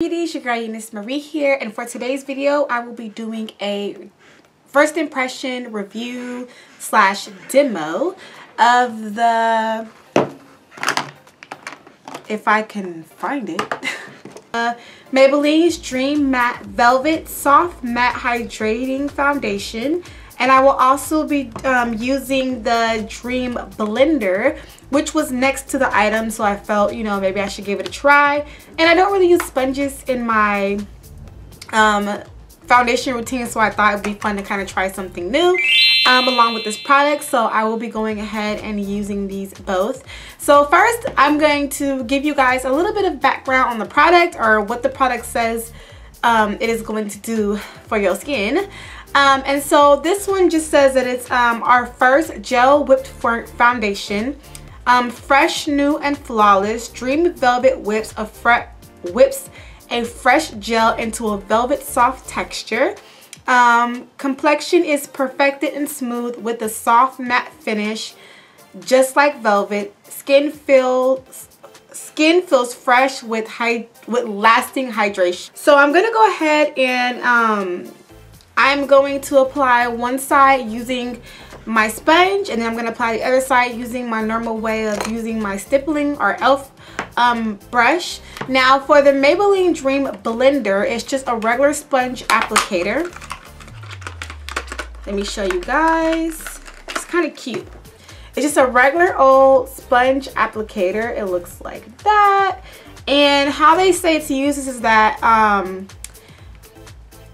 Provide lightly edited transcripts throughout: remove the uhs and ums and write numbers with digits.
It's your girl Euniycemari here, and for today's video I will be doing a first impression review slash demo of the, if I can find it, Maybelline's Dream Matte Velvet Soft Matte Hydrating Foundation. And I will also be using the Dream Blender, which was next to the item, so I felt, you know, maybe I should give it a try. And I don't really use sponges in my foundation routine, so I thought it would be fun to kind of try something new along with this product. So I will be going ahead and using these both. So first, I'm going to give you guys a little bit of background on the product, or what the product says it is going to do for your skin. And so this one just says that it's our first gel whipped foundation, fresh, new, and flawless. Dream Velvet whips a fresh gel into a velvet soft texture. Complexion is perfected and smooth with a soft matte finish, just like velvet. Skin feels fresh with lasting hydration. So I'm gonna go ahead and I'm going to apply one side using my sponge, and then I'm going to apply the other side using my normal way of using my stippling or e.l.f. brush. Now for the Maybelline Dream Blender, it's just a regular sponge applicator. Let me show you guys. It's kind of cute. It's just a regular old sponge applicator. It looks like that. And how they say to use this is that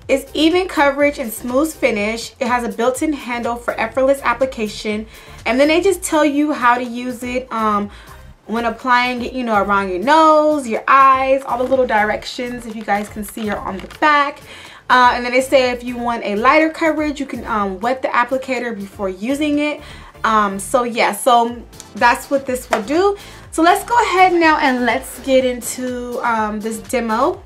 it's even coverage and smooth finish. It has a built-in handle for effortless application, and then they just tell you how to use it when applying it, you know, around your nose, your eyes, all the little directions, if you guys can see, are on the back. And then they say if you want a lighter coverage, you can wet the applicator before using it. So yeah, so that's what this will do. So let's go ahead now and let's get into this demo.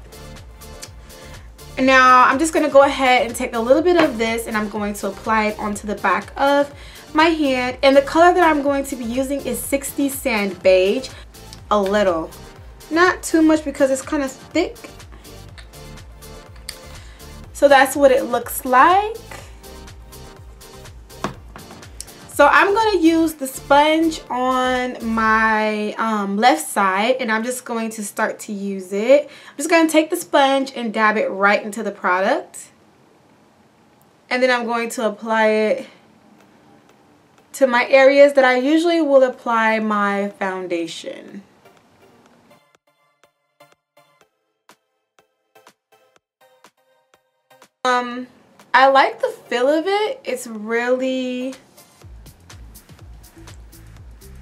Now I'm just going to go ahead and take a little bit of this, and I'm going to apply it onto the back of my hand. And the color that I'm going to be using is 60 Sand Beige. A little, not too much because it's kind of thick. So that's what it looks like. So I'm going to use the sponge on my left side, and I'm just going to start to use it. I'm just going to take the sponge and dab it right into the product. And then I'm going to apply it to my areas that I usually will apply my foundation. I like the feel of it. It's really,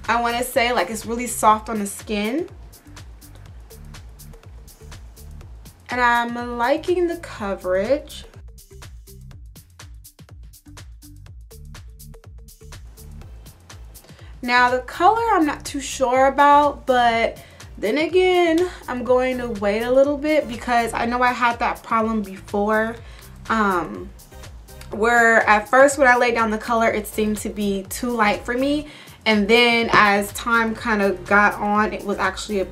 I want to say, like, it's really soft on the skin. And I'm liking the coverage. Now the color I'm not too sure about, but then again, I'm going to wait a little bit because I know I had that problem before. Where at first when I laid down the color, it seemed to be too light for me. And then as time kind of got on, it was actually it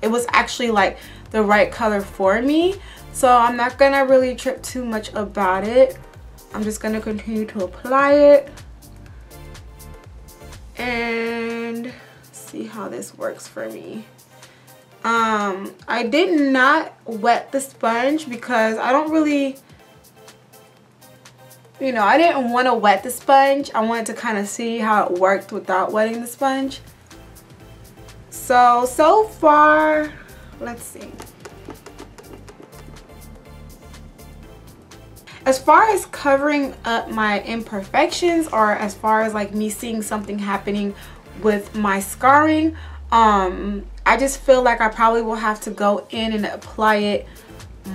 was actually like the right color for me. So I'm not gonna really trip too much about it. I'm just gonna continue to apply it and see how this works for me. I did not wet the sponge because I don't really, you know, I didn't want to wet the sponge. I wanted to kind of see how it worked without wetting the sponge. So far, let's see. As far as covering up my imperfections, or as far as like me seeing something happening with my scarring, I just feel like I probably will have to go in and apply it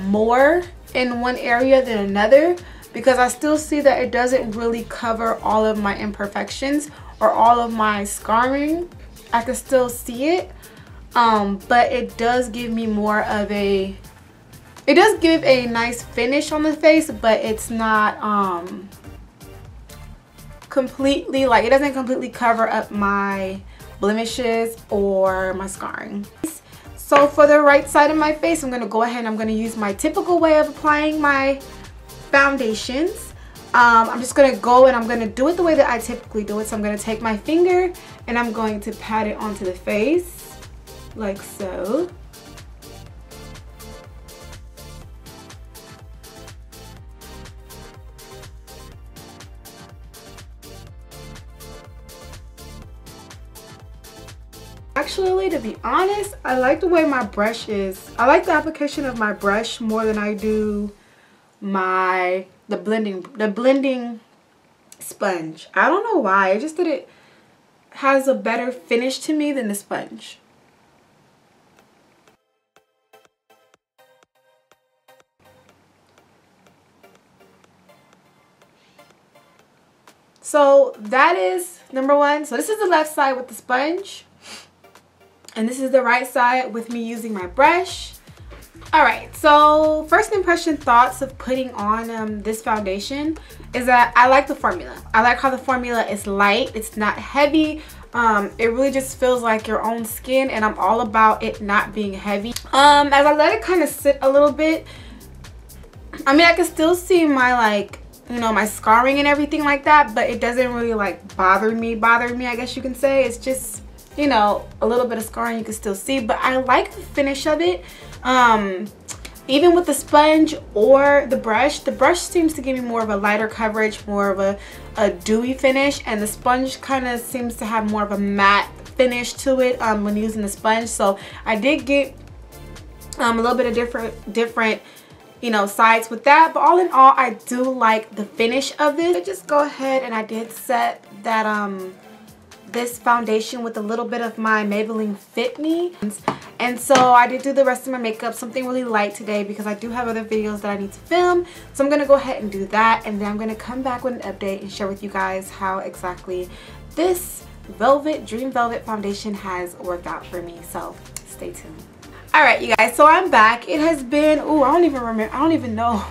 more in one area than another, because I still see that it doesn't really cover all of my imperfections or all of my scarring. I can still see it, but it does give me more of a, it does give a nice finish on the face, but it's not completely, like, it doesn't completely cover up my blemishes or my scarring. So for the right side of my face, I'm going to go ahead and I'm going to use my typical way of applying my foundations. I'm just going to go and I'm going to do it the way that I typically do it. So I'm going to take my finger and I'm going to pat it onto the face like so. Actually, to be honest, I like the way my brush is. I like the application of my brush more than I do the blending sponge. I don't know why. It's just that it has a better finish to me than the sponge. So that is number one. So this is the left side with the sponge. And this is the right side with me using my brush. Alright, so first impression thoughts of putting on this foundation is that I like the formula. I like how the formula is light. It's not heavy. It really just feels like your own skin, and I'm all about it not being heavy. As I let it kind of sit a little bit, I mean, I can still see my, like, you know, my scarring and everything like that, but it doesn't really like bother me, I guess you can say. It's just, you know, a little bit of scarring you can still see, but I like the finish of it. Even with the sponge or the brush seems to give me more of a lighter coverage, more of a dewy finish, and the sponge kind of seems to have more of a matte finish to it when using the sponge. So I did get a little bit of different you know, sides with that, but all in all, I do like the finish of this. I just go ahead and I did set that this foundation with a little bit of my Maybelline Fit Me, and so I did do the rest of my makeup, something really light today because I do have other videos that I need to film. So I'm gonna go ahead and do that, and then I'm gonna come back with an update and share with you guys how exactly this Dream Velvet foundation has worked out for me. So stay tuned. Alright, you guys, so I'm back. It has been, I don't even know.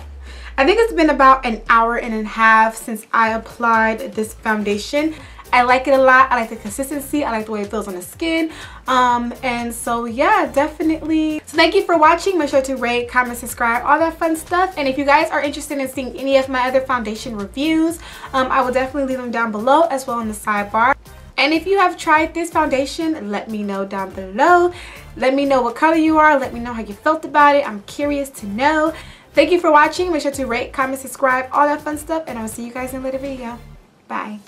I think it's been about an hour and a half since I applied this foundation. I like it a lot. I like the consistency. I like the way it feels on the skin. And so yeah, definitely. So thank you for watching. Make sure to rate, comment, subscribe, all that fun stuff. And if you guys are interested in seeing any of my other foundation reviews, I will definitely leave them down below as well in the sidebar. And if you have tried this foundation, let me know down below. Let me know what color you are. Let me know how you felt about it. I'm curious to know. Thank you for watching. Make sure to rate, comment, subscribe, all that fun stuff. And I will see you guys in a later video. Bye.